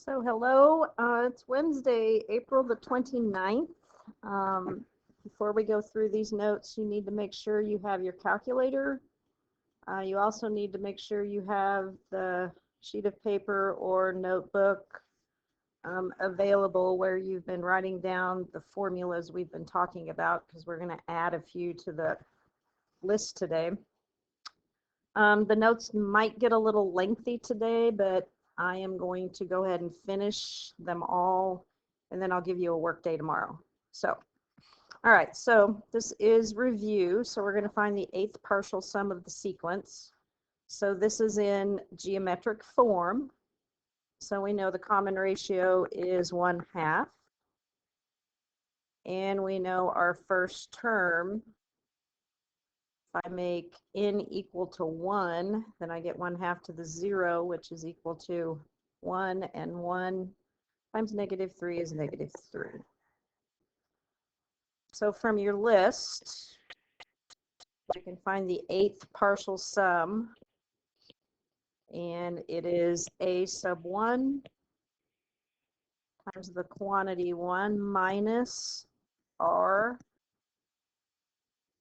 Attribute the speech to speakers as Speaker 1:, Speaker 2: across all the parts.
Speaker 1: So hello, it's Wednesday, April the 29th. Before we go through these notes, you need to make sure you have your calculator. You also need to make sure you have the sheet of paper or notebook available where you've been writing down the formulas we've been talking about, because we're going to add a few to the list today. The notes might get a little lengthy today, but I am going to go ahead and finish them all, and then I'll give you a work day tomorrow. So, all right, so this is review. So we're going to find the eighth partial sum of the sequence. So this is in geometric form. So we know the common ratio is 1/2. And we know our first term, if I make n equal to 1, then I get 1/2 to the 0, which is equal to 1, and 1 times -3 is -3. So from your list, you can find the eighth partial sum, and it is a sub 1 times the quantity 1 minus r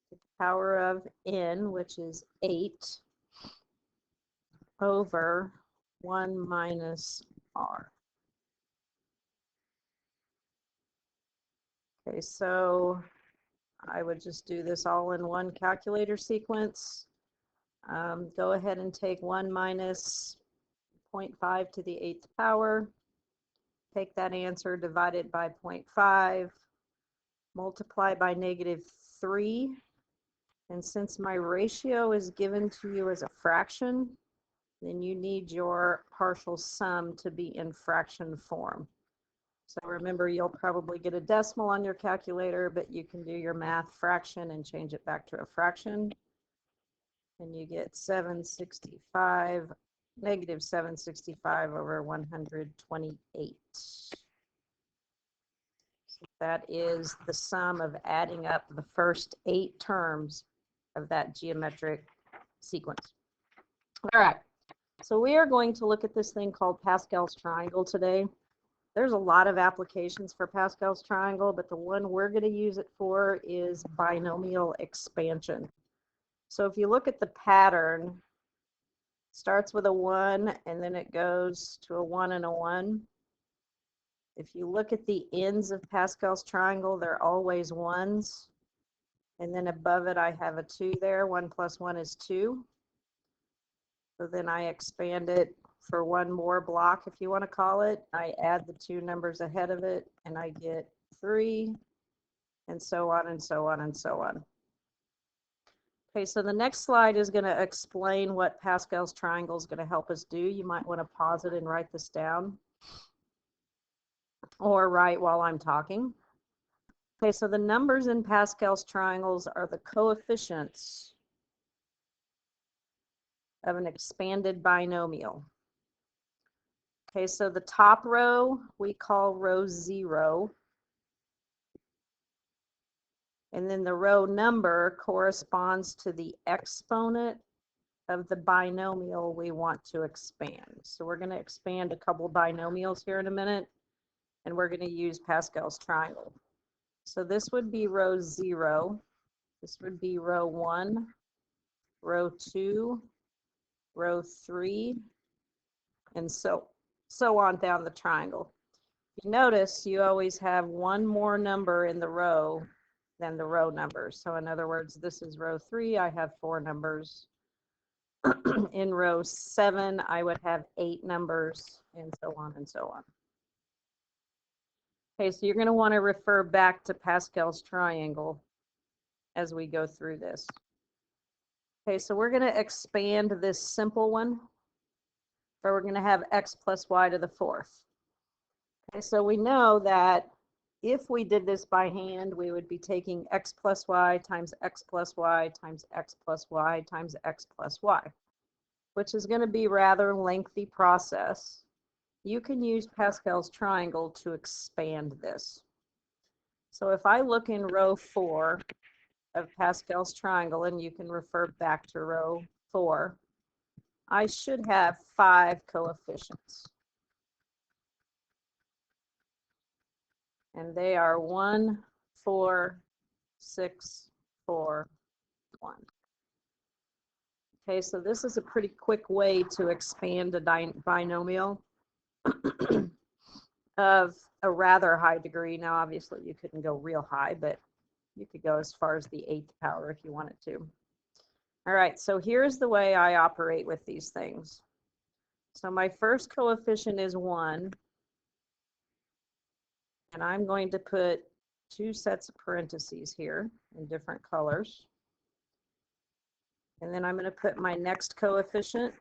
Speaker 1: to the power of n, which is 8, over 1 minus r. Okay, so I would just do this all in one calculator sequence. Go ahead and take 1 minus 0.5 to the 8th power. Take that answer, divide it by 0.5, multiply by -3. And since my ratio is given to you as a fraction, then you need your partial sum to be in fraction form. So remember, you'll probably get a decimal on your calculator, but you can do your math fraction and change it back to a fraction. And you get -765 over 128. So that is the sum of adding up the first 8 terms of that geometric sequence. All right, so we are going to look at this thing called Pascal's triangle today. There's a lot of applications for Pascal's triangle, but the one we're going to use it for is binomial expansion. So if you look at the pattern, it starts with a 1 and then it goes to a 1 and a 1. If you look at the ends of Pascal's triangle, they're always 1s. And then above it, I have a 2 there. 1 plus 1 is 2. So then I expand it for one more block, if you want to call it. I add the 2 numbers ahead of it, and I get 3, and so on and so on and so on. Okay, so the next slide is going to explain what Pascal's triangle is going to help us do. You might want to pause it and write this down, or write while I'm talking. Okay, so the numbers in Pascal's triangles are the coefficients of an expanded binomial. Okay, so the top row we call row 0. And then the row number corresponds to the exponent of the binomial we want to expand. So we're going to expand a couple binomials here in a minute, and we're going to use Pascal's triangle. So this would be row 0. This would be row 1, row 2, row 3, and so on down the triangle. You notice you always have one more number in the row than the row numbers. So in other words, this is row 3, I have 4 numbers. In row 7, I would have 8 numbers, and so on and so on. Okay, so you're going to want to refer back to Pascal's triangle as we go through this. Okay, so we're going to expand this simple one, where we're going to have x plus y to the 4th. Okay, so we know that if we did this by hand, we would be taking x plus y times x plus y times x plus y times x plus y, which is going to be a rather lengthy process. You can use Pascal's triangle to expand this. So if I look in row 4 of Pascal's triangle, and you can refer back to row 4, I should have 5 coefficients. And they are 1, 4, 6, 4, 1. Okay, so this is a pretty quick way to expand a binomial of a rather high degree. Now, obviously, you couldn't go real high, but you could go as far as the 8th power if you wanted to. All right, so here's the way I operate with these things. So my first coefficient is 1, and I'm going to put 2 sets of parentheses here in different colors. And then I'm going to put my next coefficient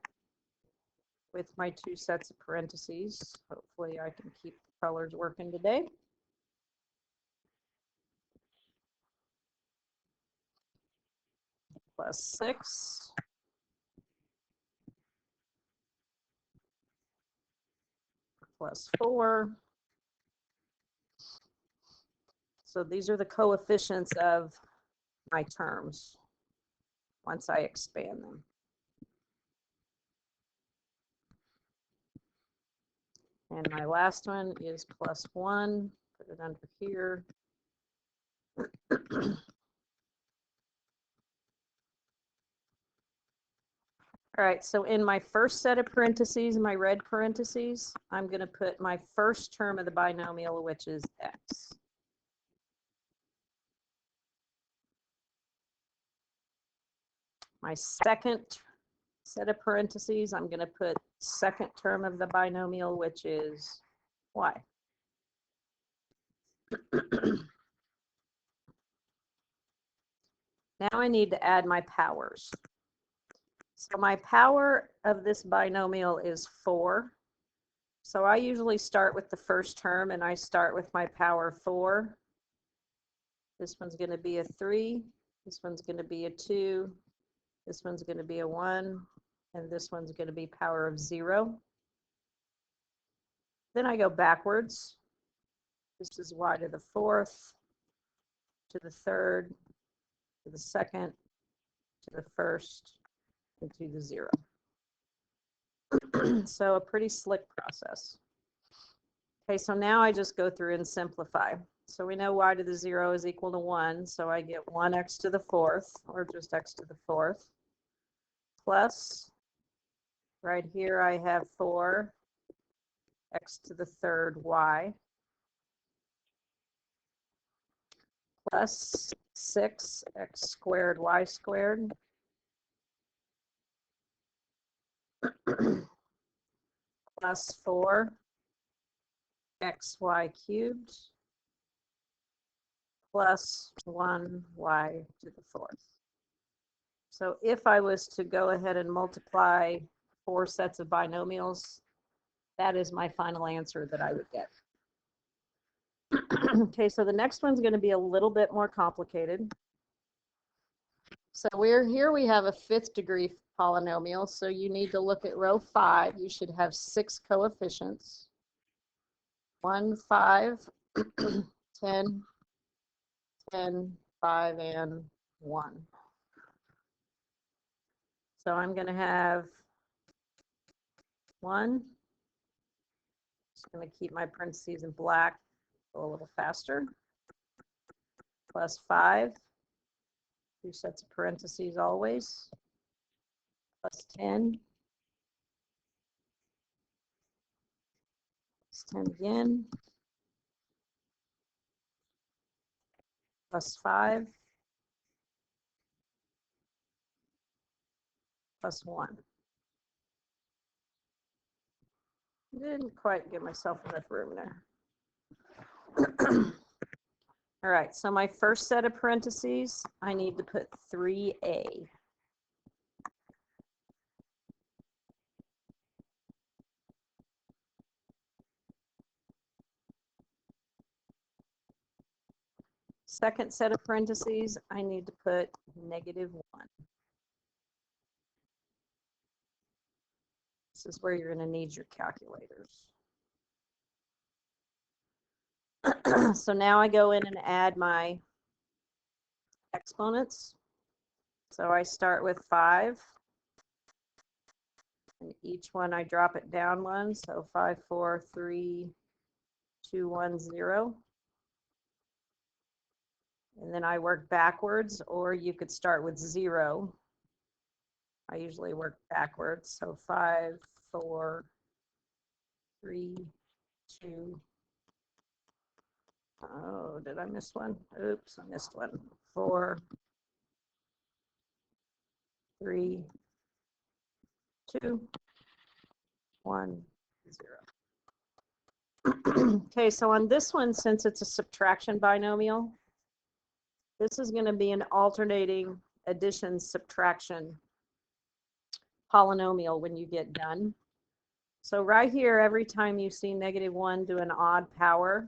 Speaker 1: with my 2 sets of parentheses. Hopefully I can keep the colors working today. Plus 6. Plus 4. So these are the coefficients of my terms once I expand them. And my last one is plus 1. Put it under here. All right, so in my first set of parentheses, my red parentheses, I'm going to put my first term of the binomial, which is x. My second set of parentheses, I'm going to put second term of the binomial, which is y. Now I need to add my powers. So my power of this binomial is 4. So I usually start with the first term, and I start with my power 4. This one's going to be a 3. This one's going to be a 2. This one's going to be a 1. And this one's going to be power of 0. Then I go backwards. This is y to the 4th, to the 3rd, to the 2nd, to the 1st, and to the 0. So a pretty slick process. Okay, so now I just go through and simplify. So we know y to the 0 is equal to 1, so I get 1x to the 4th, or just x to the 4th, plus, right here I have 4, x to the 3rd y, plus 6, x squared y squared, plus 4, xy cubed, plus 1y to the 4th. So if I was to go ahead and multiply 4 sets of binomials, that is my final answer that I would get. Okay, so the next one's going to be a little bit more complicated. So here we have a 5th degree polynomial. So you need to look at row 5. You should have 6 coefficients. 1, 5, 10, 10, 5, and 1. So I'm going to have 1. Just going to keep my parentheses in black, go a little faster. Plus 5, 2 sets of parentheses always. Plus 10. Plus 10 again. Plus 5. Plus 1. Didn't quite give myself enough room there. All right, so my first set of parentheses, I need to put 3a. Second set of parentheses, I need to put -1. This is where you're going to need your calculators. So now I go in and add my exponents. So I start with 5. And each one I drop it down 1. So 5, 4, 3, 2, 1, 0. and then I work backwards, or you could start with 0. I usually work backwards, so 5, 4, 3, 2. Oh, did I miss one? Oops, I missed one. 4, 3, 2, 1, 0. Okay, so on this one, since it's a subtraction binomial, this is going to be an alternating addition subtraction polynomial when you get done. So right here, every time you see -1 do an odd power,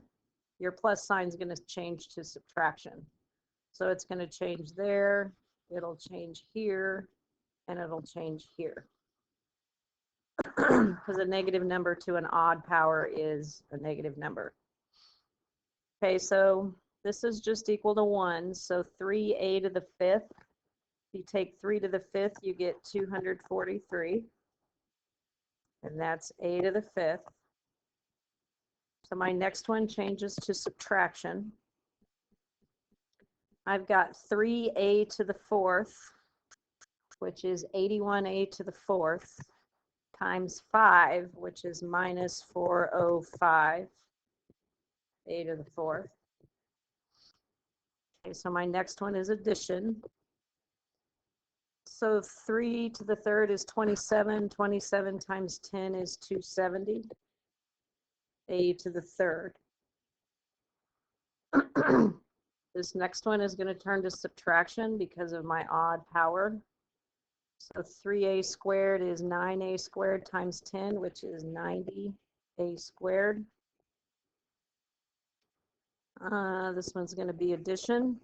Speaker 1: your plus sign is going to change to subtraction. So it's going to change there, it'll change here, and it'll change here. Because a negative number to an odd power is a negative number. Okay, so this is just equal to 1. So 3a to the 5th. If you take 3 to the 5th, you get 243. And that's a to the 5th. So my next one changes to subtraction. I've got 3a to the 4th, which is 81a to the 4th, times 5, which is minus 405, a to the 4th. Okay, so my next one is addition. So 3 to the 3rd is 27. 27 times 10 is 270, a to the 3rd. This next one is going to turn to subtraction because of my odd power. So 3a squared is 9a squared times 10, which is 90a squared. This one's going to be addition.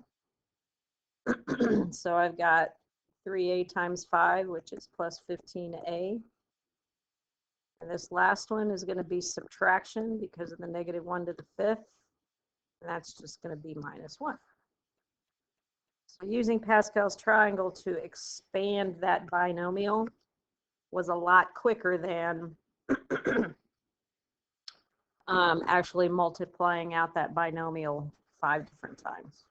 Speaker 1: So I've got 3a times 5, which is plus 15a. And this last one is going to be subtraction because of the -1 to the 5th. And that's just going to be -1. So using Pascal's triangle to expand that binomial was a lot quicker than actually multiplying out that binomial 5 different times.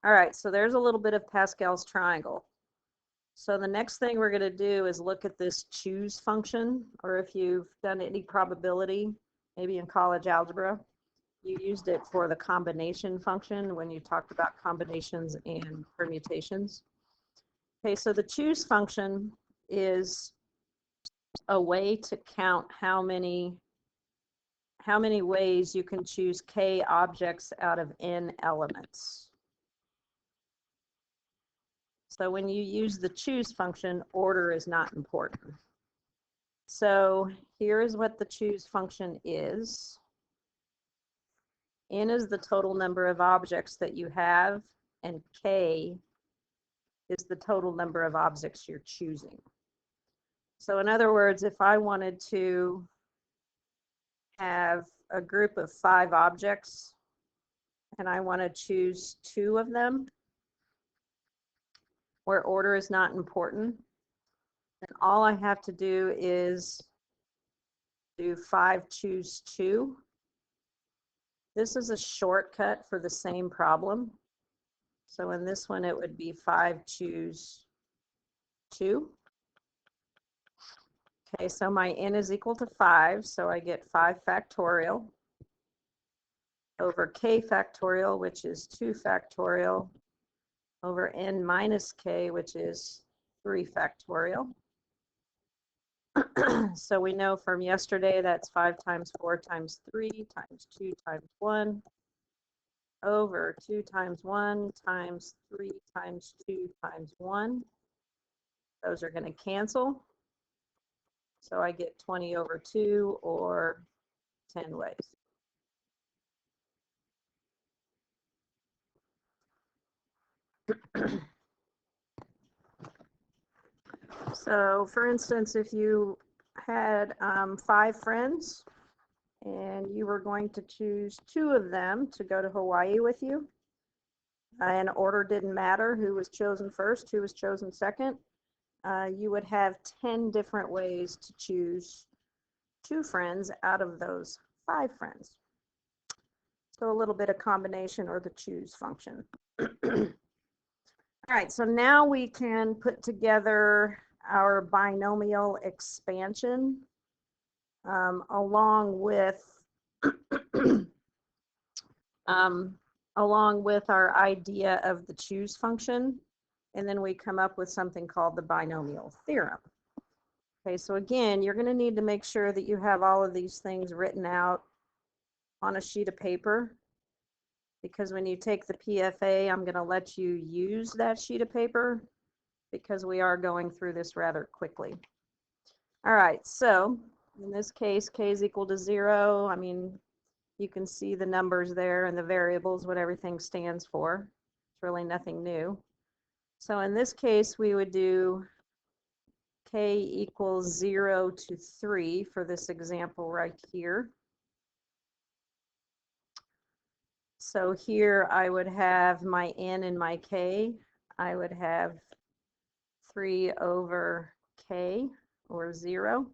Speaker 1: All right, so there's a little bit of Pascal's triangle. So the next thing we're going to do is look at this choose function, or if you've done any probability, maybe in college algebra, you used it for the combination function when you talked about combinations and permutations. Okay, so the choose function is a way to count how many ways you can choose k objects out of n elements. So when you use the choose function, order is not important. So here is what the choose function is. N is the total number of objects that you have, and k is the total number of objects you're choosing. So in other words, if I wanted to have a group of 5 objects and I want to choose 2 of them where order is not important, then all I have to do is do 5 choose 2. This is a shortcut for the same problem. So in this one, it would be 5 choose 2. Okay, so my n is equal to 5, so I get 5 factorial over k factorial, which is 2 factorial, over n minus k, which is 3 factorial. So we know from yesterday that's 5 times 4 times 3 times 2 times 1 over 2 times 1 times 3 times 2 times 1. Those are going to cancel. So I get 20 over 2, or 10 ways. So for instance, if you had 5 friends and you were going to choose 2 of them to go to Hawaii with you, and order didn't matter who was chosen first, who was chosen second, you would have 10 different ways to choose 2 friends out of those 5 friends. So a little bit of combination or the choose function. All right, so now we can put together our binomial expansion along with our idea of the choose function, and then we come up with something called the binomial theorem. Okay, so again, you're going to need to make sure that you have all of these things written out on a sheet of paper, because when you take the PFA, I'm going to let you use that sheet of paper because we are going through this rather quickly. All right, so in this case, k is equal to 0. I mean, you can see the numbers there and the variables, what everything stands for. It's really nothing new. So in this case, we would do k equals 0 to 3 for this example right here. So here I would have my n and my k. I would have 3 over k, or 0.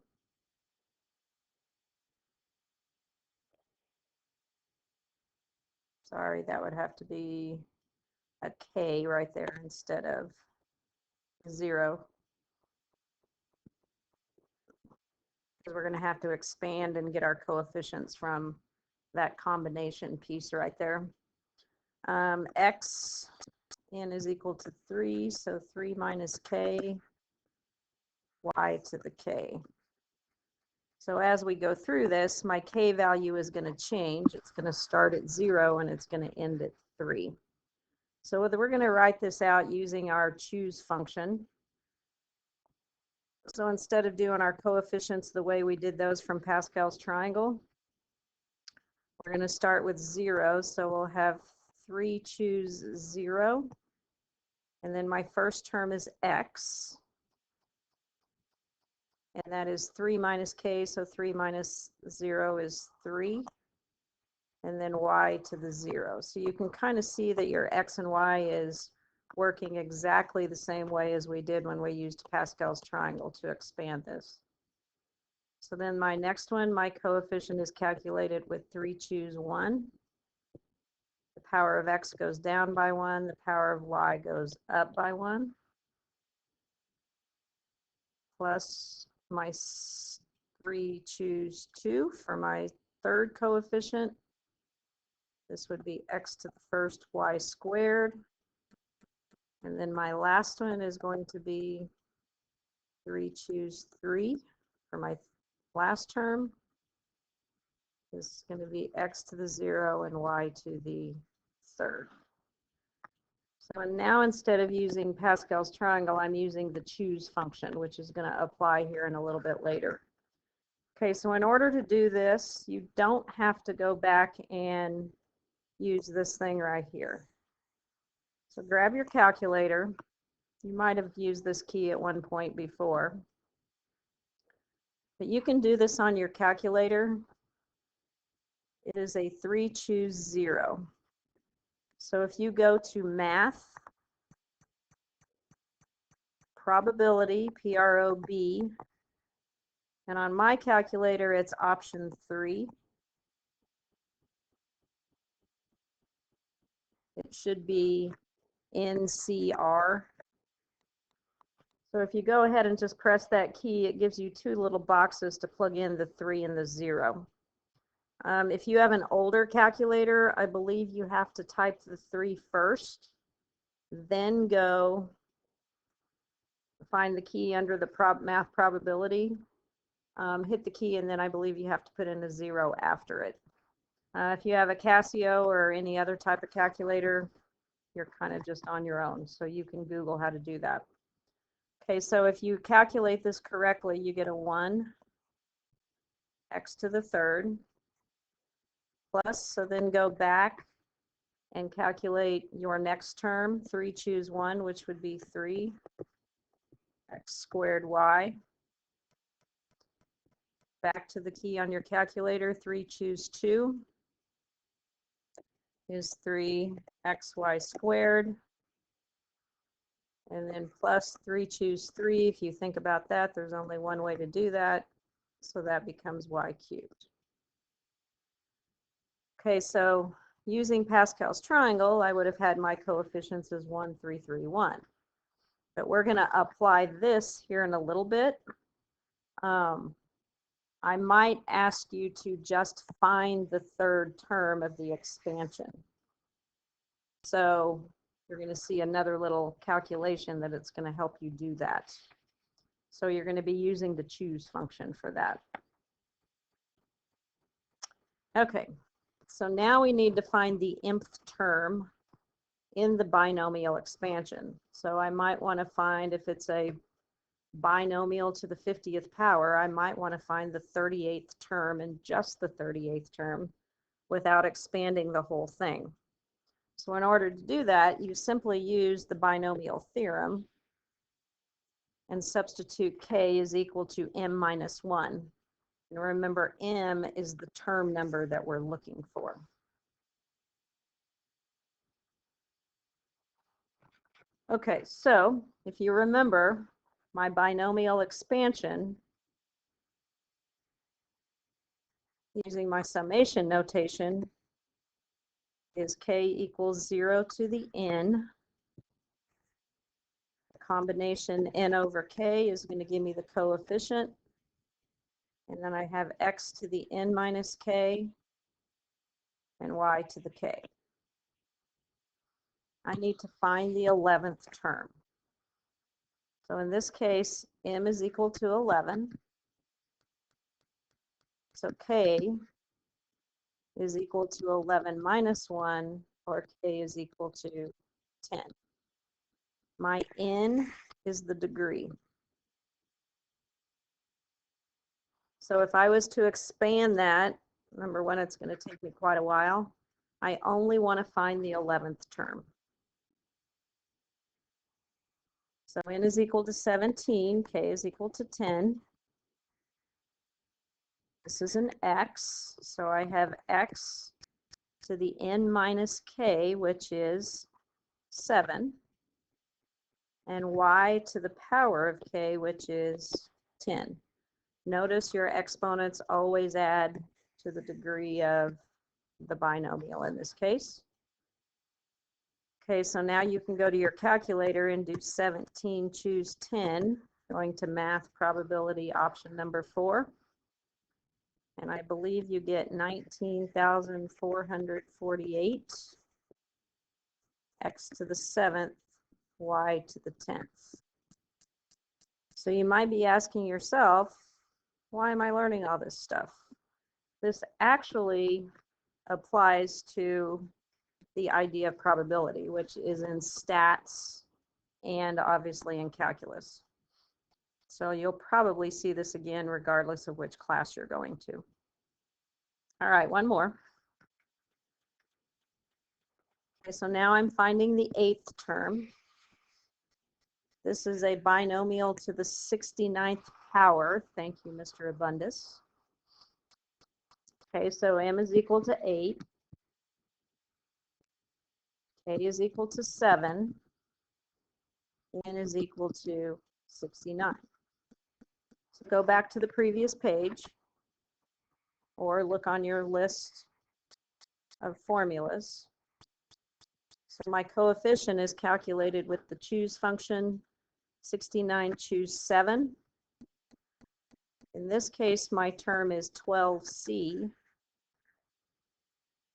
Speaker 1: Sorry, that would have to be a k right there instead of 0. Because we're going to have to expand and get our coefficients from that combination piece right there. X, n is equal to 3, so 3 minus k, y to the k. So as we go through this, my k value is going to change. It's going to start at 0 and it's going to end at 3. So we're going to write this out using our choose function. So instead of doing our coefficients the way we did those from Pascal's triangle, we're going to start with 0. So we'll have 3 choose 0. And then my first term is x. And that is 3 minus k. So 3 minus 0 is 3. And then y to the 0. So you can kind of see that your x and y is working exactly the same way as we did when we used Pascal's triangle to expand this. So then my next one, my coefficient is calculated with 3 choose 1. The power of x goes down by 1. The power of y goes up by 1. Plus my 3 choose 2 for my third coefficient. This would be x to the first y squared. And then my last one is going to be 3 choose 3 for my last term. This is going to be x to the 0 and y to the third. So now instead of using Pascal's triangle, I'm using the choose function, which is going to apply here in a little bit later. Okay, so in order to do this, you don't have to go back and use this thing right here. So grab your calculator. You might have used this key at one point before. But you can do this on your calculator. It is a 3 choose 0. So if you go to math, probability, P-R-O-B, and on my calculator, it's option 3. It should be NCR. So if you go ahead and just press that key, it gives you 2 little boxes to plug in the 3 and the 0. If you have an older calculator, I believe you have to type the 3 first, then go find the key under the math probability, hit the key, and then I believe you have to put in a 0 after it. If you have a Casio or any other type of calculator, you're kind of just on your own, so you can Google how to do that. Okay, so if you calculate this correctly, you get a 1, x to the third, plus, so then go back and calculate your next term, 3 choose 1, which would be 3 x squared y. Back to the key on your calculator, 3 choose 2 is 3xy squared. And then plus 3 choose 3. If you think about that, there's only one way to do that. So that becomes y cubed. Okay, so using Pascal's triangle, I would have had my coefficients as 1, 3, 3, 1. But we're going to apply this here in a little bit. I might ask you to just find the third term of the expansion. So you're going to see another little calculation that it's going to help you do that. So you're going to be using the choose function for that. Okay, so now we need to find the nth term in the binomial expansion. So I might want to find, if it's a binomial to the 50th power, I might want to find the 38th term and just the 38th term without expanding the whole thing. So in order to do that, you simply use the binomial theorem and substitute k is equal to m minus 1. And remember, m is the term number that we're looking for. Okay, so if you remember, my binomial expansion, using my summation notation, is k equals 0 to the n. The combination n over k is going to give me the coefficient. And then I have x to the n minus k and y to the k. I need to find the 11th term. So in this case, m is equal to 11. So k is equal to 11 minus 1, or k is equal to 10. My n is the degree. So if I was to expand that, remember when it's going to take me quite a while, I only want to find the 11th term. So n is equal to 17, k is equal to 10. This is an x, so I have x to the n minus k, which is 7, and y to the power of k, which is 10. Notice your exponents always add to the degree of the binomial in this case. Okay, so now you can go to your calculator and do 17, choose 10, going to math probability option number 4. And I believe you get 19,448, x to the 7th, y to the 10th. So you might be asking yourself, why am I learning all this stuff? This actually applies to the idea of probability, which is in stats and obviously in calculus. So you'll probably see this again regardless of which class you're going to. All right, one more. Okay, so now I'm finding the 8th term. This is a binomial to the 69th power. Thank you, Mr. Abundus. Okay, so m is equal to 8. K is equal to 7. N is equal to 69. So go back to the previous page or look on your list of formulas. So my coefficient is calculated with the choose function, 69 choose 7. In this case, my term is 12c.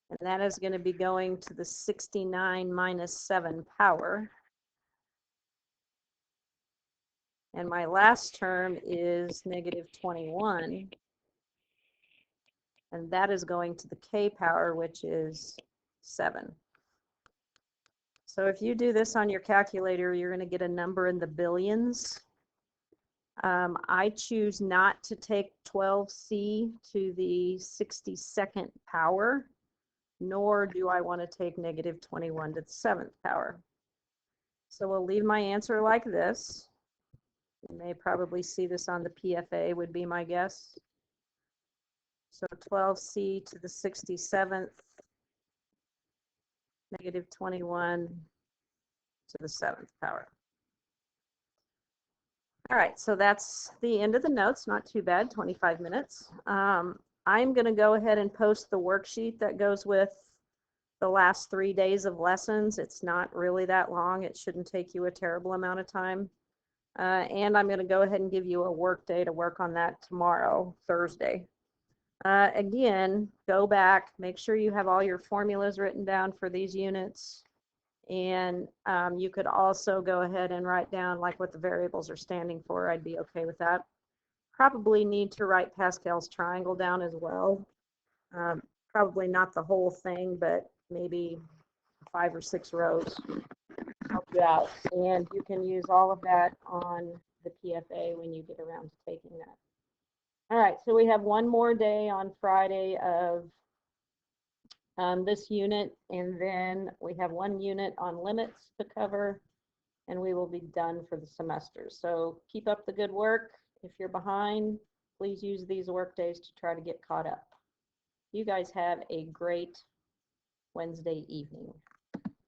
Speaker 1: And that is going to be going to the 69 minus 7 power. And my last term is negative 21. And that is going to the k power, which is 7. So if you do this on your calculator, you're going to get a number in the billions. I choose not to take 12c to the 62nd power, nor do I want to take negative 21 to the 7th power. So we'll leave my answer like this. You may probably see this on the PFA, would be my guess. So 12c to the 67th, negative 21 to the 7th power. All right, so that's the end of the notes. Not too bad, 25 minutes. I'm going to go ahead and post the worksheet that goes with the last 3 days of lessons. It's not really that long. It shouldn't take you a terrible amount of time. And I'm going to go ahead and give you a work day to work on that tomorrow, Thursday. Again, go back, make sure you have all your formulas written down for these units. And you could also go ahead and write down like what the variables are standing for. I'd be okay with that. Probably need to write Pascal's triangle down as well. Probably not the whole thing, but maybe 5 or 6 rows. Help you out. And you can use all of that on the PFA when you get around to taking that. All right, so we have one more day on Friday of this unit, and then we have 1 unit on limits to cover, and we will be done for the semester. So keep up the good work. If you're behind, please use these work days to try to get caught up. You guys have a great Wednesday evening.